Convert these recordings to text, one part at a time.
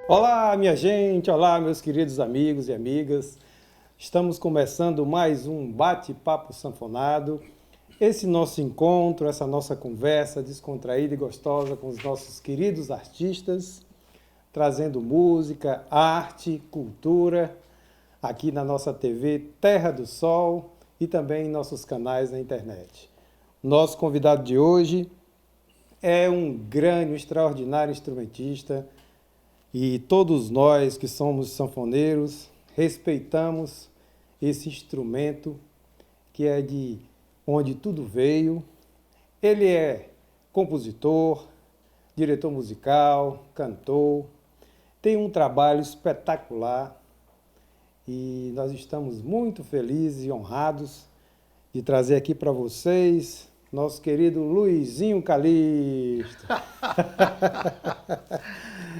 Olá, minha gente! Olá, meus queridos amigos e amigas! Estamos começando mais um bate-papo sanfonado. Esse nosso encontro, essa nossa conversa descontraída e gostosa com os nossos queridos artistas, trazendo música, arte, cultura, aqui na nossa TV Terra do Sol e também em nossos canais na internet. Nosso convidado de hoje é um grande, um extraordinário instrumentista, e todos nós que somos sanfoneiros respeitamos esse instrumento que é de onde tudo veio. Ele é compositor, diretor musical, cantor, tem um trabalho espetacular e nós estamos muito felizes e honrados de trazer aqui para vocês nosso querido Luizinho Calixto.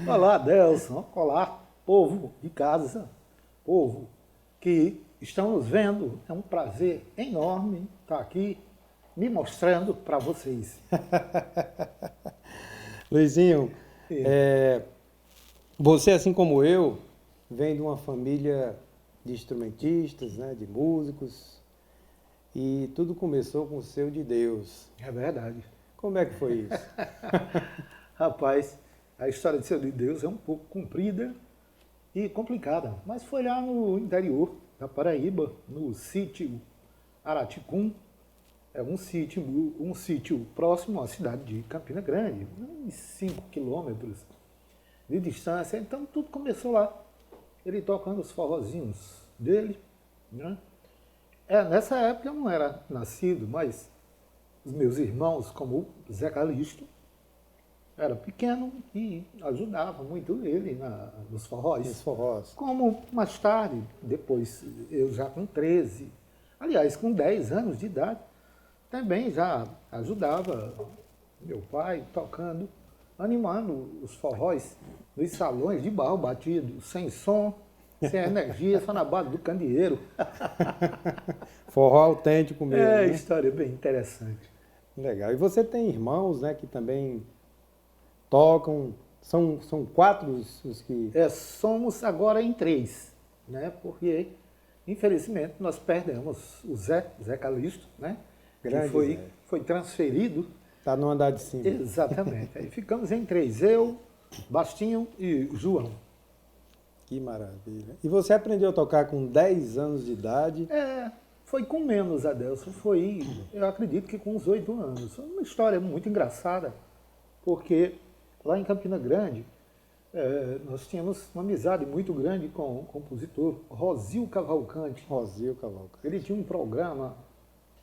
Olá, Adelson. Olá, povo de casa, povo que estão nos vendo. É um prazer enorme estar aqui me mostrando para vocês. Luizinho, você, assim como eu, vem de uma família de instrumentistas, né, de músicos, e tudo começou com o Seu de Deus. É verdade. Como é que foi isso? Rapaz, a história de Seu de Deus é um pouco comprida e complicada, mas foi lá no interior da Paraíba, no sítio Araticum. É um sítio próximo à cidade de Campina Grande, uns 5 quilômetros de distância. Então tudo começou lá, ele tocando os forrozinhos dele, né? Nessa época eu não era nascido, mas os meus irmãos, como o Zé Calixto, era pequeno e ajudava muito ele nos forróis. Nos forrós. Como mais tarde, depois eu já com 13, aliás, com 10 anos de idade, também já ajudava meu pai tocando, animando os forróis nos salões de barro batido, sem som, sem energia, só na base do candeeiro. Forró autêntico mesmo. É, né? História bem interessante. Legal. E você tem irmãos, né, que também tocam, são 4 os que... Somos agora em 3, né? Porque, infelizmente, nós perdemos o Zé Calixto, né? Grande que Zé. foi transferido. Está no andar de cima. Exatamente. Aí ficamos em 3, eu, Bastinho e João. Que maravilha. E você aprendeu a tocar com 10 anos de idade? Foi com menos, Adelson. Foi, eu acredito que com uns 8 anos. Foi uma história muito engraçada, porque lá em Campina Grande, nós tínhamos uma amizade muito grande com o compositor Rosil Cavalcante. Rosil Cavalcante. Ele tinha um programa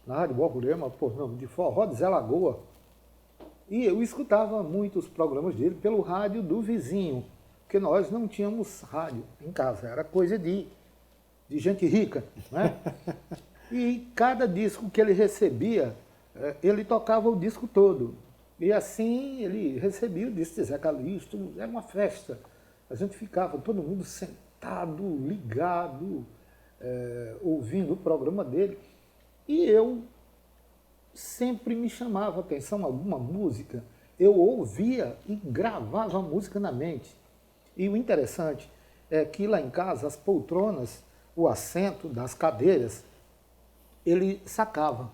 na Rádio Borborema, por nome de Forró de Zé Lagoa, e eu escutava muito os programas dele pelo rádio do vizinho, porque nós não tínhamos rádio em casa, era coisa de gente rica, né? E cada disco que ele recebia, ele tocava o disco todo. E assim ele recebia o disco de Zé Calixto, era uma festa. A gente ficava todo mundo sentado, ligado, ouvindo o programa dele. E eu sempre me chamava a atenção alguma música, eu ouvia e gravava a música na mente. E o interessante é que lá em casa as poltronas, o assento das cadeiras, ele sacava.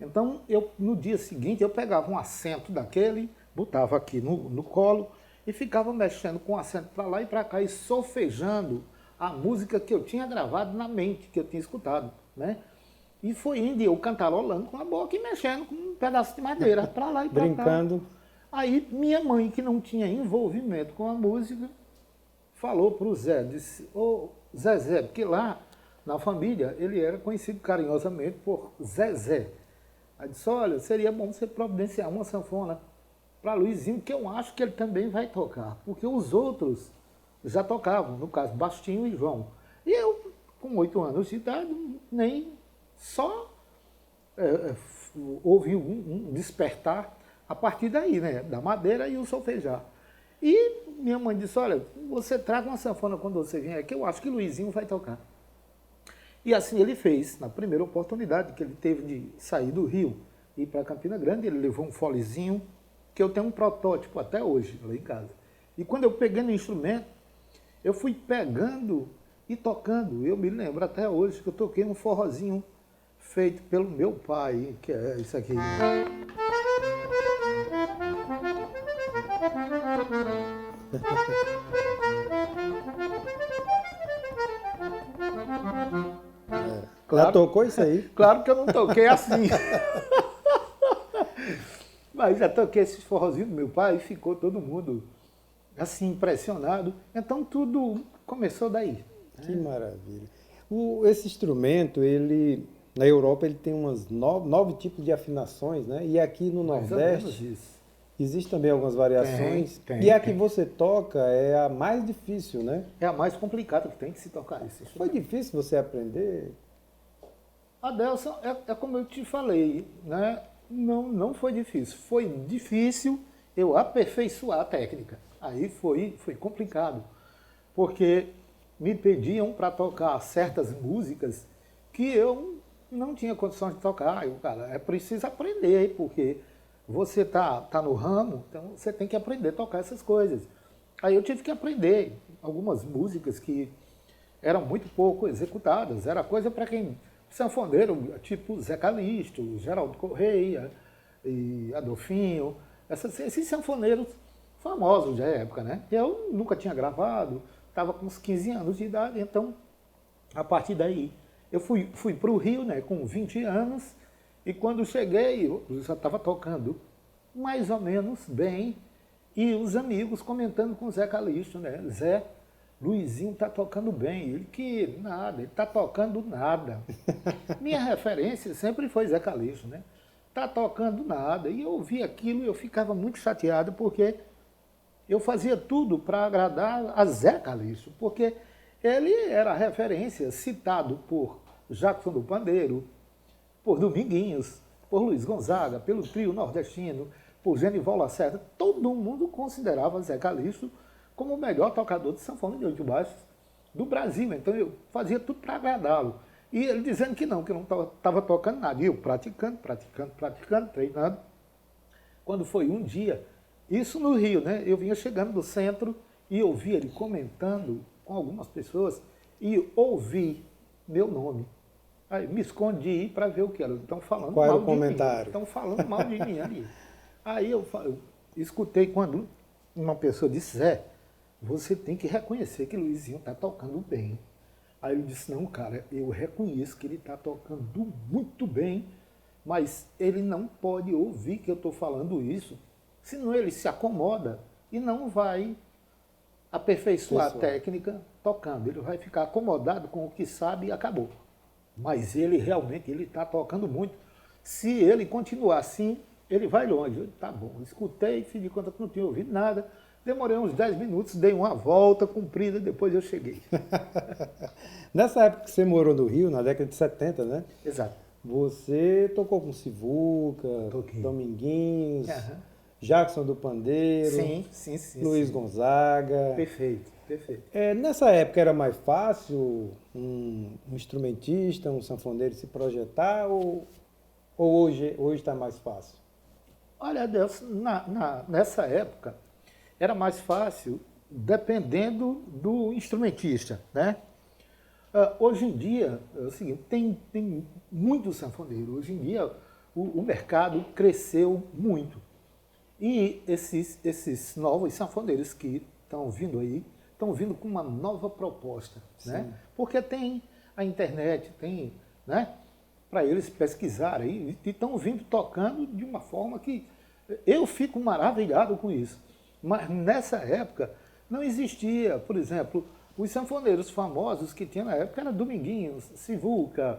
Então, no dia seguinte, eu pegava um assento daquele, botava aqui no colo e ficava mexendo com o assento para lá e para cá e solfejando a música que eu tinha gravado na mente, que eu tinha escutado, né? E foi indo eu cantarolando com a boca e mexendo com um pedaço de madeira para lá e para cá. Brincando. Aí minha mãe, que não tinha envolvimento com a música, falou para o Zé, disse, ô Zezé, porque lá na família ele era conhecido carinhosamente por Zezé. Aí disse, olha, seria bom você providenciar uma sanfona para Luizinho, que eu acho que ele também vai tocar, porque os outros já tocavam, no caso, Bastinho e João. E eu, com 8 anos de idade, nem só houve um despertar a partir daí, né? Da madeira e o solfejar. E minha mãe disse, olha, você traga uma sanfona quando você vier aqui, eu acho que Luizinho vai tocar. E assim ele fez, na primeira oportunidade que ele teve de sair do Rio e ir para Campina Grande, ele levou um folezinho, que eu tenho um protótipo até hoje, lá em casa. E quando eu peguei no instrumento, eu fui pegando e tocando. Eu me lembro até hoje que eu toquei um forrozinho feito pelo meu pai, que é isso aqui. Já tocou isso aí? Claro que eu não toquei assim. Mas já toquei esse forrozinho do meu pai e ficou todo mundo assim impressionado. Então tudo começou daí. Que maravilha. Esse instrumento, ele na Europa, ele tem umas 9 tipos de afinações, né? E aqui no Nordeste existem também algumas variações. E a que você toca é a mais difícil, né? É a mais complicada que tem que se tocar esse instrumento. Foi difícil você aprender? Adelson, é como eu te falei, né? Não foi difícil. Foi difícil eu aperfeiçoar a técnica. Aí foi complicado. Porque me pediam para tocar certas músicas que eu não tinha condições de tocar. Eu, cara, é preciso aprender aí, porque você tá no ramo, então você tem que aprender a tocar essas coisas. Aí eu tive que aprender algumas músicas que eram muito pouco executadas. Era coisa para quem... sanfoneiro, tipo Zé Calixto, Geraldo Correia e Adolfinho, esses sanfoneiros famosos da época, né? Eu nunca tinha gravado, estava com uns 15 anos de idade, então, a partir daí, eu fui para o Rio, né, com 20 anos, e quando cheguei, eu já estava tocando mais ou menos bem, e os amigos comentando com o Zé Calixto, né? Zé, Luizinho está tocando bem. Ele que nada, ele está tocando nada. Minha referência sempre foi Zé Calixto, né? Está tocando nada. E eu ouvi aquilo e eu ficava muito chateado porque eu fazia tudo para agradar a Zé Calixto, porque ele era a referência, citado por Jackson do Pandeiro, por Dominguinhos, por Luiz Gonzaga, pelo trio nordestino, por Genival Lacerda. Todo mundo considerava Zé Calixto como o melhor tocador de sanfona de oito baixos do Brasil. Então eu fazia tudo para agradá-lo. E ele dizendo que não estava tocando nada. E eu praticando, treinando. Quando foi um dia, isso no Rio, né? Eu vinha chegando do centro e ouvi ele comentando com algumas pessoas e ouvi meu nome. Aí me escondi para ver o que era. Estão falando Qual mal era o comentário? Estão falando mal de mim ali. Aí eu escutei quando uma pessoa disse, Zé, você tem que reconhecer que Luizinho está tocando bem. Aí ele disse, não, cara, eu reconheço que ele está tocando muito bem, mas ele não pode ouvir que eu estou falando isso, senão ele se acomoda e não vai aperfeiçoar a técnica tocando. Ele vai ficar acomodado com o que sabe e acabou. Mas ele realmente está tocando muito. Se ele continuar assim, ele vai longe. Eu, tá bom, escutei, fiz de conta que não tinha ouvido nada. Demorei uns 10 minutos, dei uma volta comprida, depois eu cheguei. Nessa época que você morou no Rio, na década de 70, né? Exato. Você tocou com Sivuca, Dominguinhos, Jackson do Pandeiro, sim, Luiz Gonzaga. Perfeito. Nessa época era mais fácil um instrumentista, um sanfoneiro se projetar ou hoje está mais fácil? Olha, Deus, nessa época era mais fácil dependendo do instrumentista, né? Hoje em dia, é o seguinte, tem muitos sanfoneiros. Hoje em dia o mercado cresceu muito. E esses novos sanfoneiros que estão vindo aí, estão vindo com uma nova proposta, né? Porque tem a internet, tem, né? para eles pesquisarem e estão vindo tocando de uma forma que eu fico maravilhado com isso. Mas nessa época não existia, por exemplo, os sanfoneiros famosos que tinha na época era Dominguinhos, Sivuca,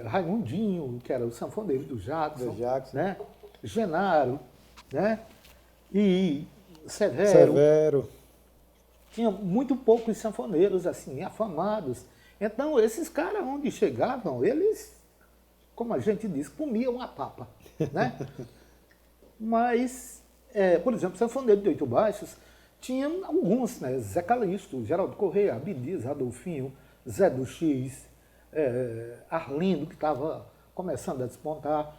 Raimundinho, que era o sanfoneiro do Jackson, né? Genaro, né? E Severo. Tinha muito poucos sanfoneiros assim, afamados. Então, esses caras, onde chegavam, eles, como a gente diz, comiam a papa, né? Mas, por exemplo, o sanfoneiro de Oito Baixos tinha alguns, né? Zé Calixto, Geraldo Corrêa, Abdias, Adolfinho, Zé do X, Arlindo, que estava começando a despontar.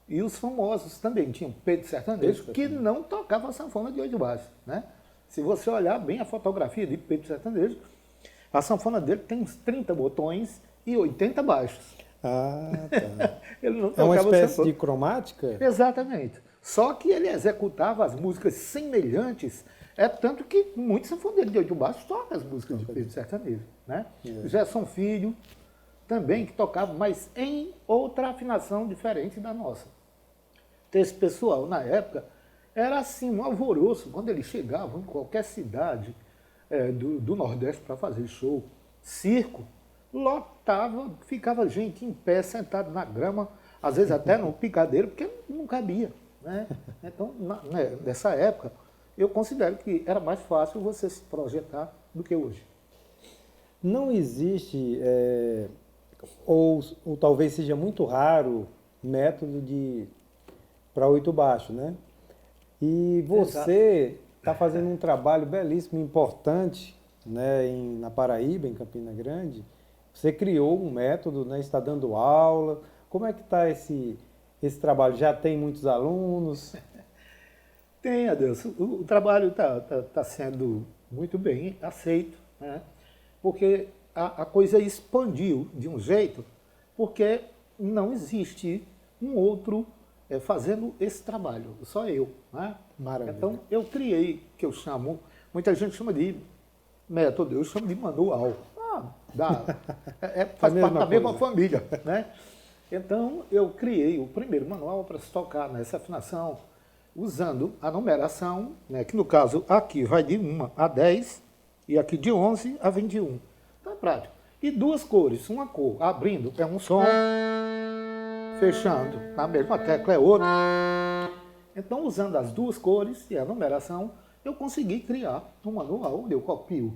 E os famosos também tinham Pedro Sertanejo, que não tocava a sanfona de Oito Baixos, né? Se você olhar bem a fotografia de Pedro Sertanejo, a sanfona dele tem uns 30 botões e 80 baixos. Ah, tá. Ele não É tocava uma espécie sanfona. de cromática? Exatamente. Só que ele executava as músicas semelhantes, tanto que muitos sanfoneiros de Oito Baixos tocam as músicas de Pedro Sertanejo, né? Gerson Filho também, que tocava, mas em outra afinação diferente da nossa. Então, esse pessoal, na época, era assim, um alvoroço, quando eles chegavam em qualquer cidade do Nordeste para fazer show, circo, lotava, ficava gente em pé, sentado na grama, às vezes até no picadeiro, porque não cabia, né? Então, nessa época, eu considero que era mais fácil você se projetar do que hoje. Não existe, ou talvez seja muito raro, método para oito baixo, né? E você está fazendo um trabalho belíssimo, importante, né, na Paraíba, em Campina Grande. Você criou um método, né, está dando aula. Como é que está esse trabalho? Já tem muitos alunos? Tem, Adeus. O trabalho está sendo muito bem aceito, né? Porque a coisa expandiu de um jeito, porque não existe um outro fazendo esse trabalho, só eu, né? Maravilha. Então, eu criei, que eu chamo, muita gente chama de método, eu chamo de manual. Faz parte da mesma família, né? Então, eu criei o primeiro manual para se tocar nessa afinação, usando a numeração, né, que no caso aqui vai de 1 a 10 e aqui de 11 a 21. Então é prático. E duas cores, uma cor abrindo é um som, fechando na mesma tecla é outro. Então, usando as duas cores e a numeração, eu consegui criar um manual onde eu copio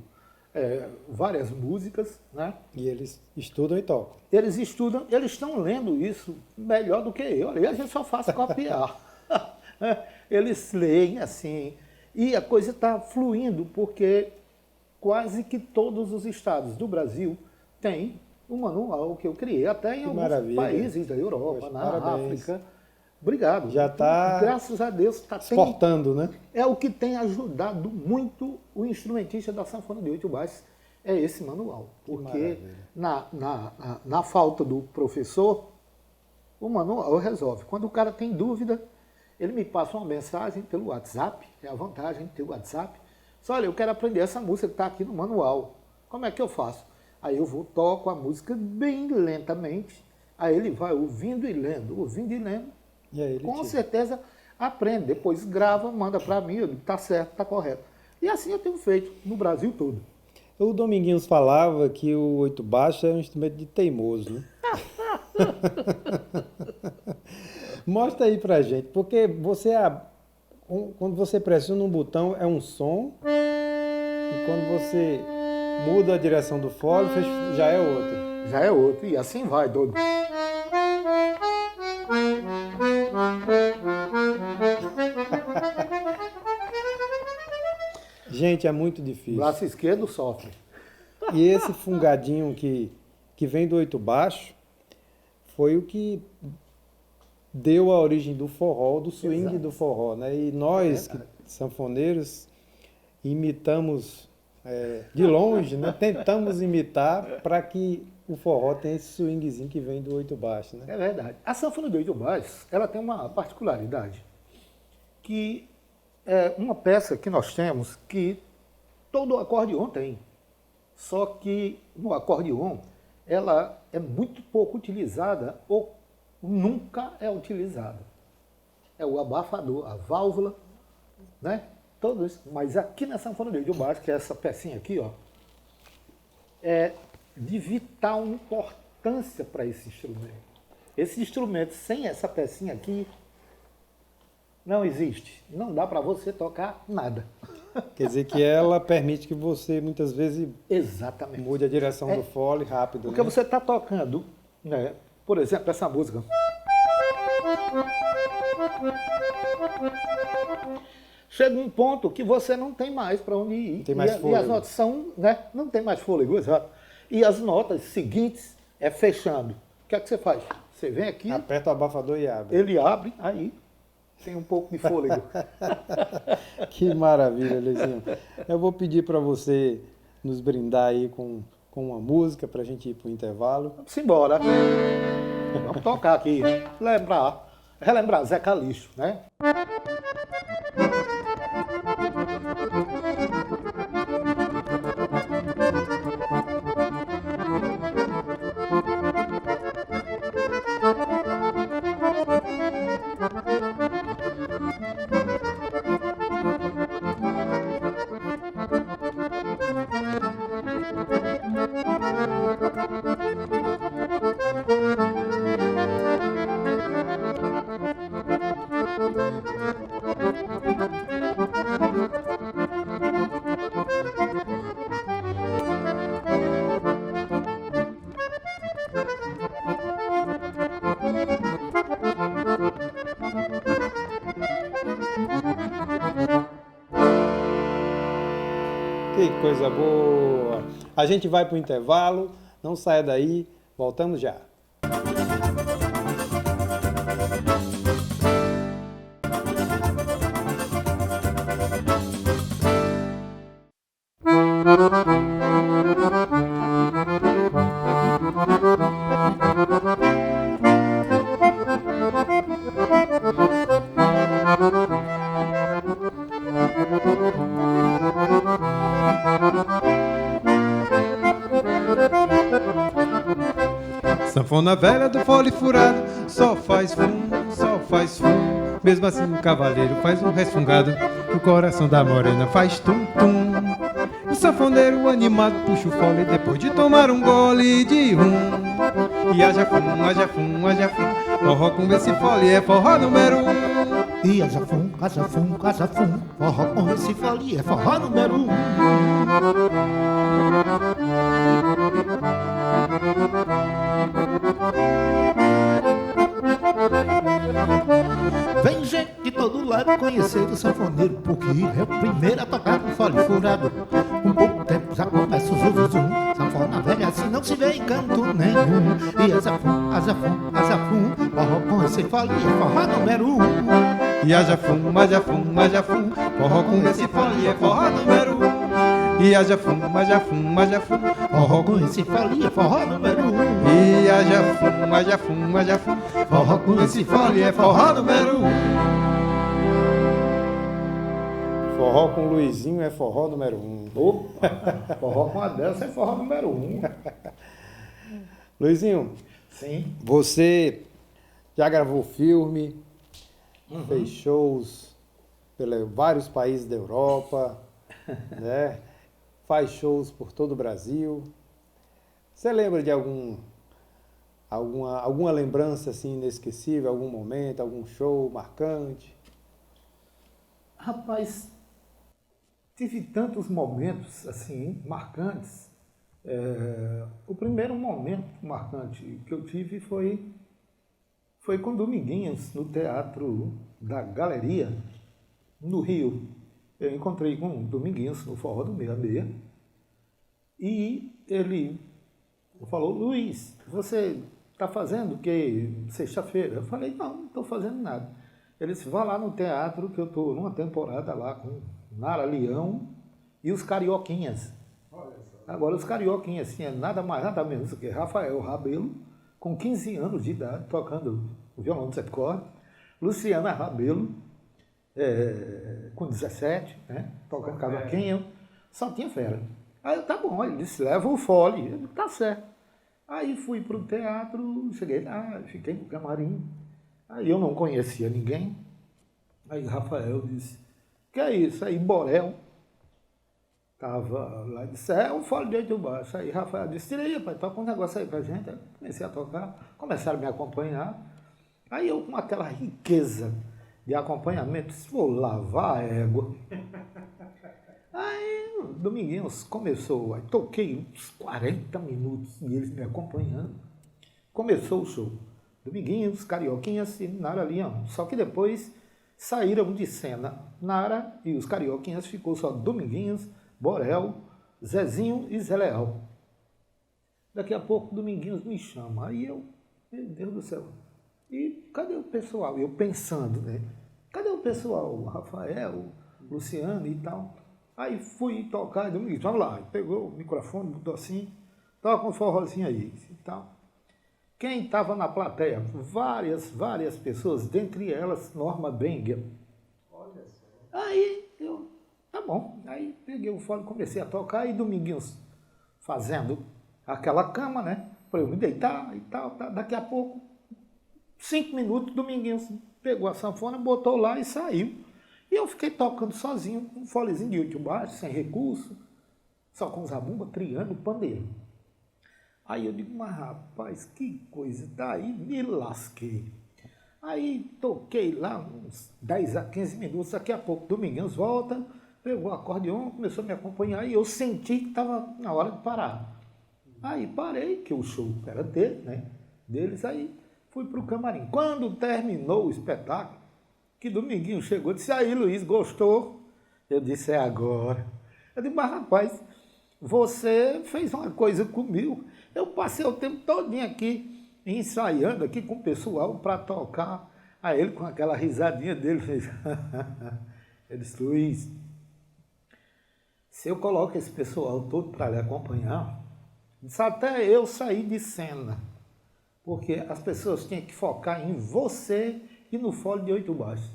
várias músicas, né? E eles estudam e tocam. Eles estudam, eles estão lendo isso melhor do que eu. E a gente só faz copiar. Eles leem assim, e a coisa está fluindo, porque quase que todos os estados do Brasil têm um manual que eu criei, até em alguns países da Europa, Poxa, na parabéns. África. Obrigado. Já está, graças a Deus, exportando, né? É o que tem ajudado muito o instrumentista da sanfona de oito baixos, é esse manual. Porque na falta do professor, o manual resolve. Quando o cara tem dúvida, ele me passa uma mensagem pelo WhatsApp, é a vantagem de ter o WhatsApp. Só, olha, eu quero aprender essa música que está aqui no manual. Como é que eu faço? Aí eu toco a música bem lentamente, aí ele vai ouvindo e lendo, E aí com certeza aprende. Depois grava, manda para mim, está certo, está correto. E assim eu tenho feito no Brasil todo. O Dominguinhos falava que o oito baixo é um instrumento de teimoso, né? Mostra aí pra gente, porque quando você pressiona um botão é um som, e quando você muda a direção do fole, já é outro. Já é outro, e assim vai, todo. Gente, é muito difícil. O braço esquerdo sofre. E esse fungadinho que vem do oito baixo foi o que deu a origem do forró, do swing. Exato. Do forró, né? E nós, sanfoneiros, imitamos de longe, né? Tentamos imitar para que o forró tenha esse swingzinho que vem do oito baixo, né? É verdade. A sanfona do oito baixo, ela tem uma particularidade, que é uma peça que nós temos que todo acordeon tem. Só que no acordeon ela é muito pouco utilizada ou nunca é utilizada. É o abafador, a válvula, né? Tudo isso. Mas aqui na sanfoneira de baixo, que é essa pecinha aqui, ó, é de vital importância para esse instrumento. Esse instrumento sem essa pecinha aqui não existe. Não dá para você tocar nada. Quer dizer que ela permite que você, muitas vezes, Exatamente. mude a direção do fole rápido. Porque né? você está tocando, né? Por exemplo, essa música. Chega um ponto que você não tem mais para onde ir. Não tem mais fôlego. E as notas são, né? Não tem mais fôlego, exato. E as notas seguintes é fechando. O que é que você faz? Você vem aqui, Aperta o abafador e abre. ele abre, aí tem um pouco de fôlego. Que maravilha, Luizinho. Eu vou pedir para você nos brindar aí com uma música para a gente ir para o intervalo. Vamos embora. Vamos tocar aqui. Relembrar Zé Calixto, né? Que coisa boa! A gente vai para o intervalo, não saia daí, voltamos já. Sanfona velha do fole furado, só faz fum, só faz fum. Mesmo assim o cavaleiro faz um resfungado, que o coração da morena faz tum-tum. O sanfoneiro animado puxa o fole depois de tomar um gole de rum. E haja fum, haja fum, haja fum, forró com esse fole é forró número 1. E haja fum, haja fum, haja fum, forró com esse fole é forró número 1. Vem gente de todo lado conhecer o sanfoneiro, porque é o primeiro a tocar com fole furado. Com pouco tempo já começa o zum-zum-zum. Sanfona velha assim não se vê em canto nenhum. E haja fum, haja fum, haja fum, forró com esse fole é forró número 1. E haja fum, haja fum, haja fum, forró com esse fole é forró número 1. E haja fum, haja fum, haja fum, Forró com esse fole é forró número 1. e haja fum, haja fum, haja fum, forró com esse fole é forró número 1. Forró com Luizinho é forró número 1. Opa, forró com a dança é forró número 1. Luizinho, Sim. você já gravou filme, fez shows pelos vários países da Europa, né? Faz shows por todo o Brasil. Você lembra de alguma lembrança assim inesquecível, algum momento, algum show marcante? Rapaz, tive tantos momentos assim marcantes. O primeiro momento marcante que eu tive foi com Dominguinhos, no Teatro da Galeria, no Rio. Eu encontrei com Dominguinhos no Forró do 66 e ele falou: Luiz, você está fazendo o que sexta-feira? Eu falei: não estou fazendo nada. Ele disse: vá lá no teatro que eu estou numa temporada lá com Nara Leão e os Carioquinhas. Agora, os Carioquinhas tinha nada mais, nada menos do que Rafael Rabelo, com 15 anos de idade, tocando o violão de 7 cordas, Luciana Rabelo, com 17, né, tocando cavaquinho, só tinha fera. Aí eu: tá bom, ele disse: leva o fole. Eu disse: tá certo. Aí fui para o teatro, cheguei lá, fiquei no camarim. Aí eu não conhecia ninguém. Aí Rafael disse, que é isso? Aí Borel estava lá e disse, é um fole de oito baixo. Aí Rafael disse, tira aí, pai, toca um negócio aí pra gente. Aí comecei a tocar, começaram a me acompanhar. Aí eu, com aquela riqueza de acompanhamento, disse, vou lavar a égua. Aí Dominguinhos começou, aí toquei uns 40 minutos e eles me acompanhando. Começou o show. Dominguinhos, Carioquinhas e Nara Leão. Só que depois saíram de cena Nara e os Carioquinhas, ficou só Dominguinhos, Borel, Zezinho e Zé Leal. Daqui a pouco Dominguinhos me chama. Aí eu, meu Deus do céu, e cadê o pessoal? Eu pensando, né? Cadê o pessoal? O Rafael, o Luciano e tal. Aí fui tocar, Dominguinhos, vamos lá. Pegou o microfone, botou assim, toca um forrozinho aí e tal. Quem estava na plateia? Várias pessoas, dentre elas Norma Benga. Olha só. Aí eu, tá bom. Aí peguei o fone, comecei a tocar e Dominguinhos fazendo aquela cama, né? Para eu me deitar e tal, tá. Daqui a pouco, 5 minutos, Dominguinhos pegou a sanfona, botou lá e saiu. E eu fiquei tocando sozinho, com um folezinho de 8 baixo, sem recurso, só com zabumba, triângulo, pandeiro. Aí eu digo, mas rapaz, que coisa, daí me lasquei. Aí toquei lá uns 10 a 15 minutos, daqui a pouco Dominguinhos volta, pegou o acordeon, começou a me acompanhar e eu senti que estava na hora de parar. Aí parei, que o show era dele, né? Deles, aí fui para o camarim. Quando terminou o espetáculo, que Dominguinhos chegou e disse, aí Luiz, gostou? Eu disse, é agora. Eu disse, mas rapaz, você fez uma coisa comigo. Eu passei o tempo todinho aqui, ensaiando aqui com o pessoal para tocar. Aí ele, com aquela risadinha dele, fez... Ele disse, Luiz, se eu coloco esse pessoal todo para lhe acompanhar, disse, até eu saí de cena. Porque as pessoas tinham que focar em você e no fole de 8 baixos.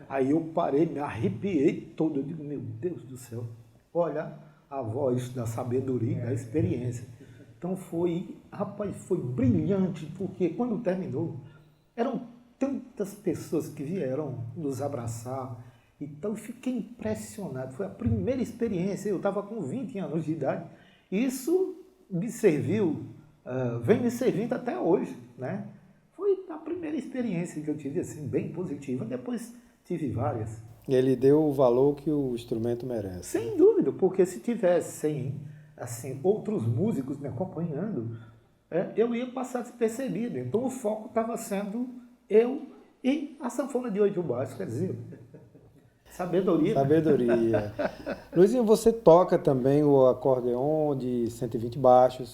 Aí eu parei, me arrepiei todo. Eu digo, meu Deus do céu, olha a voz da sabedoria, da experiência. Então foi, rapaz, foi brilhante, porque quando terminou, eram tantas pessoas que vieram nos abraçar. Então eu fiquei impressionado, foi a primeira experiência, eu estava com 20 anos de idade. Isso me serviu, vem me servindo até hoje, né? Foi a primeira experiência que eu tive, assim, bem positiva, depois tive várias. E ele deu o valor que o instrumento merece. Sem dúvida, porque se tivessem assim, outros músicos me acompanhando, eu ia passar despercebido. Então o foco estava sendo eu e a sanfona de 8 baixos, quer dizer, sabedoria. Sabedoria. Luizinho, você toca também o acordeon de 120 baixos,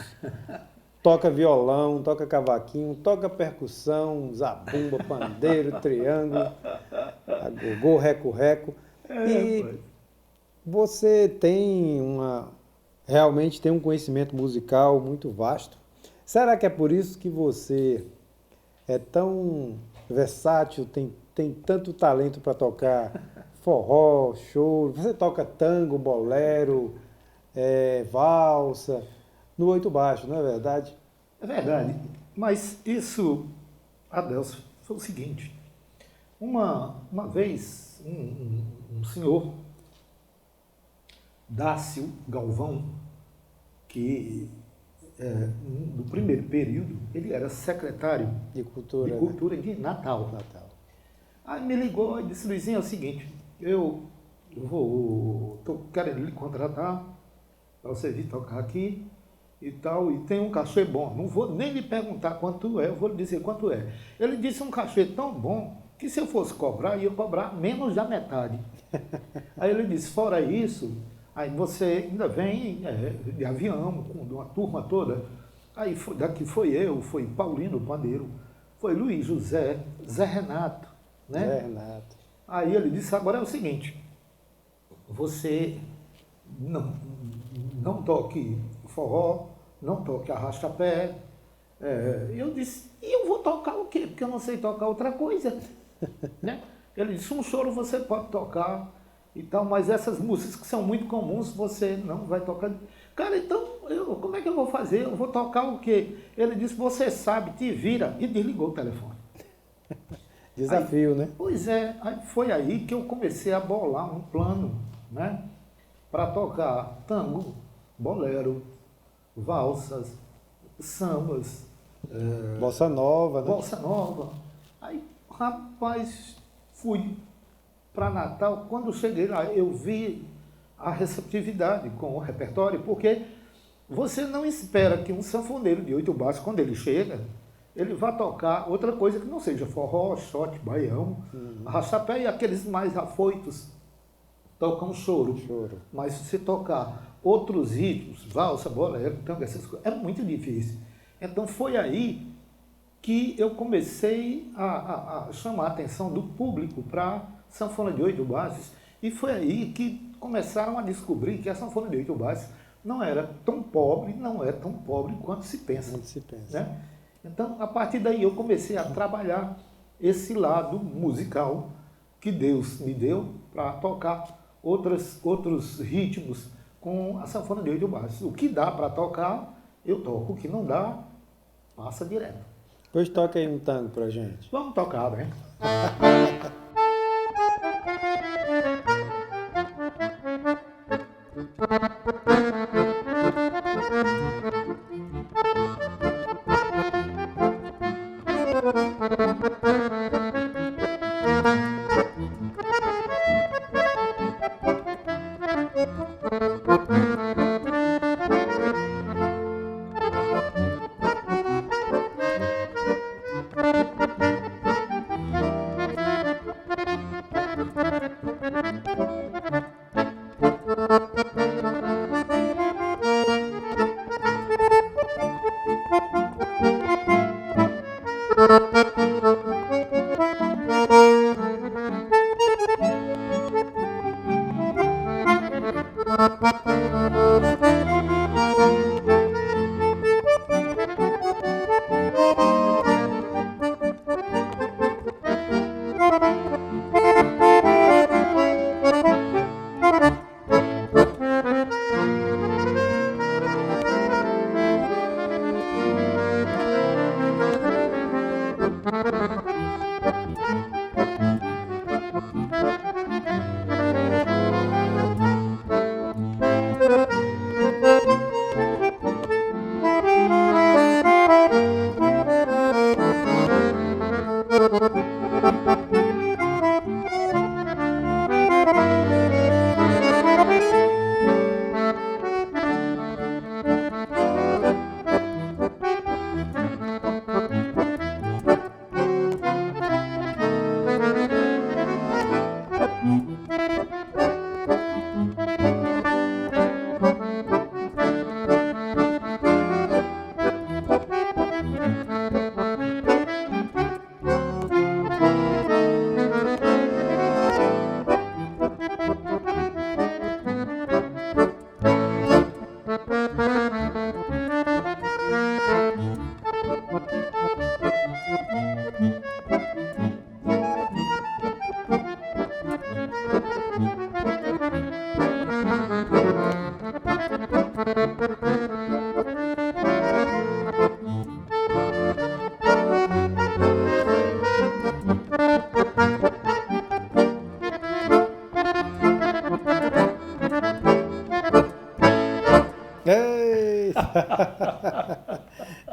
toca violão, toca cavaquinho, toca percussão, zabumba, pandeiro, triângulo, agogô, reco-reco. E você tem realmente tem um conhecimento musical muito vasto. Será que é por isso que você é tão versátil, tem tanto talento para tocar forró, choro? Você toca tango, bolero, valsa, no 8 baixo, não é verdade? É verdade. Mas isso, Adelso, foi o seguinte. Uma vez, um senhor, Dácio Galvão, que no primeiro período, ele era secretário de Cultura, de Natal. Aí me ligou e disse, Luizinho, é o seguinte, eu estou querendo lhe contratar para você vir tocar aqui e tal, e tem um cachê bom. Não vou nem lhe perguntar quanto é, eu vou lhe dizer quanto é. Ele disse um cachê tão bom que se eu fosse cobrar, ia cobrar menos da metade. Aí ele disse, fora isso, aí você ainda vem de avião, com uma turma toda. Aí daqui foi eu, foi Paulino Pandeiro, foi Luiz José, Zé Renato, né? Zé Renato. Aí ele disse, agora é o seguinte, você não toque forró, não toque arrasta-pé. Eu disse, e eu vou tocar o quê? Porque eu não sei tocar outra coisa. Né? Ele disse, um choro você pode tocar e tal, mas essas músicas que são muito comuns, você não vai tocar. Cara, então, como é que eu vou fazer? Eu vou tocar o quê? Ele disse, você sabe, te vira. E desligou o telefone. Desafio, né? Pois é, aí foi aí que eu comecei a bolar um plano, né? Para tocar tango, bolero, valsas, sambas, Bossa Nova, né? bossa nova. Aí, rapaz, fui para Natal. Quando cheguei lá, eu vi a receptividade com o repertório, porque você não espera que um sanfoneiro de 8 baixos, quando ele chega, ele vá tocar outra coisa que não seja forró, shot, baião, arrastapé e aqueles mais afoitos tocam choro. Mas se você tocar outros ritmos, valsa, bolero, tango, essas coisas, é muito difícil. Então foi aí que eu comecei a chamar a atenção do público para sanfona de 8 baixos, e foi aí que começaram a descobrir que a sanfona de 8 baixos não era tão pobre, não é tão pobre quanto se pensa. Né? Então, a partir daí eu comecei a trabalhar esse lado musical que Deus me deu para tocar outros ritmos com a sanfona de 8 baixos. O que dá para tocar, eu toco. O que não dá, passa direto. Pois toca aí um tango pra gente. Vamos tocar, né?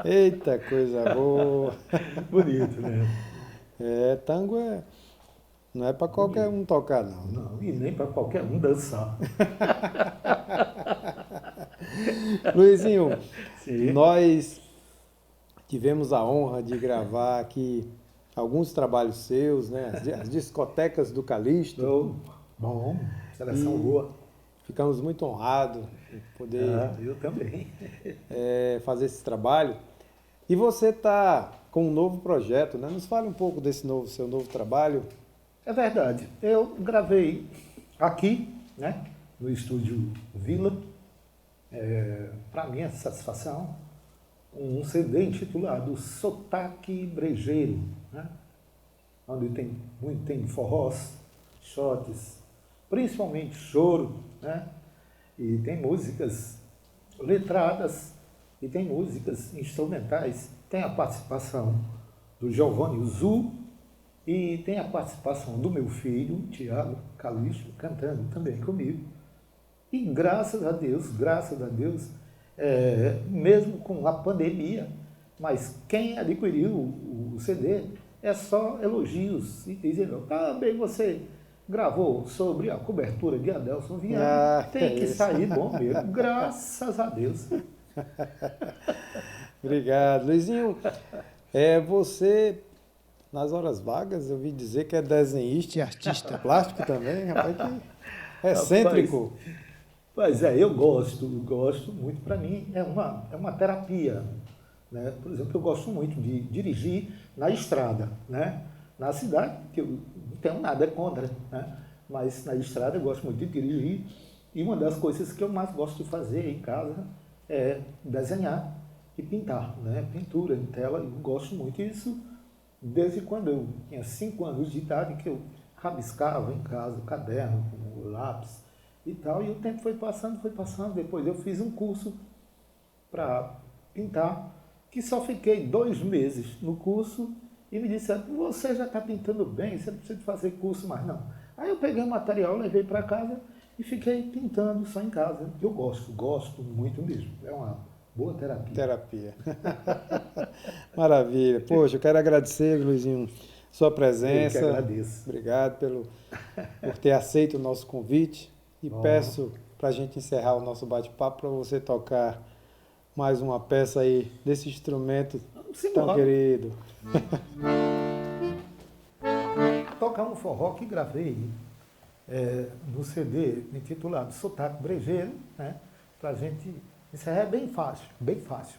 Eita, coisa boa. Bonito, né? Tango não é para qualquer um tocar, não. Não, e nem para qualquer um dançar. Luizinho, Sim. nós tivemos a honra de gravar aqui alguns trabalhos seus, né? As discotecas do Calixto. Bom, seleção boa. Ficamos muito honrados em poder eu também. fazer esse trabalho. E você está com um novo projeto, né? Nos fale um pouco desse seu novo trabalho. É verdade. Eu gravei aqui, né, no estúdio Vila, para minha satisfação, um CD intitulado Sotaque Brejeiro, né, onde tem forrós, shots, principalmente choro, né, e tem músicas letradas e tem músicas instrumentais. Tem a participação do Giovanni Zu e tem a participação do meu filho, Tiago Calixto, cantando também comigo. E graças a Deus, mesmo com a pandemia, mas quem adquiriu o CD é só elogios e dizendo, bem, você gravou sobre a cobertura de Adelson Viana, tem que sair bom mesmo, graças a Deus. Obrigado. Luizinho, você, nas horas vagas, eu ouvi dizer que é desenhista e artista plástico também, rapaz, que excêntrico. Pois eu gosto muito. Para mim é uma terapia. Né? Por exemplo, eu gosto muito de dirigir na estrada, né? Na cidade, que eu não tenho nada contra, né? Mas na estrada eu gosto muito de dirigir. E uma das coisas que eu mais gosto de fazer em casa é desenhar e pintar, né? Pintura em tela, eu gosto muito disso. Desde quando eu tinha 5 anos de idade, que eu rabiscava em casa o caderno com o lápis e tal, e o tempo foi passando, depois eu fiz um curso para pintar, que só fiquei 2 meses no curso, e me disseram, você já está pintando bem, você não precisa fazer curso mais não. Aí eu peguei o material, levei para casa e fiquei pintando só em casa. Eu gosto muito mesmo, é uma boa terapia. Maravilha. Poxa, eu quero agradecer, Luizinho, sua presença. Eu que agradeço. Obrigado por ter aceito o nosso convite. E peço para a gente encerrar o nosso bate-papo para você tocar mais uma peça aí desse instrumento tão querido. Tocar um forró que gravei no CD intitulado Sotaque Brejeiro, né? Para a gente encerrar, é bem fácil, bem fácil.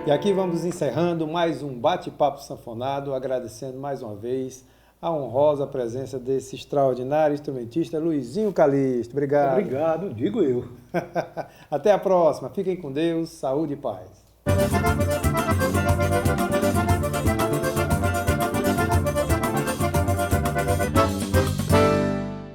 E aqui vamos encerrando mais um bate-papo sanfonado, agradecendo mais uma vez a honrosa presença desse extraordinário instrumentista Luizinho Calixto. Obrigado. Obrigado, digo eu. Até a próxima. Fiquem com Deus, saúde e paz.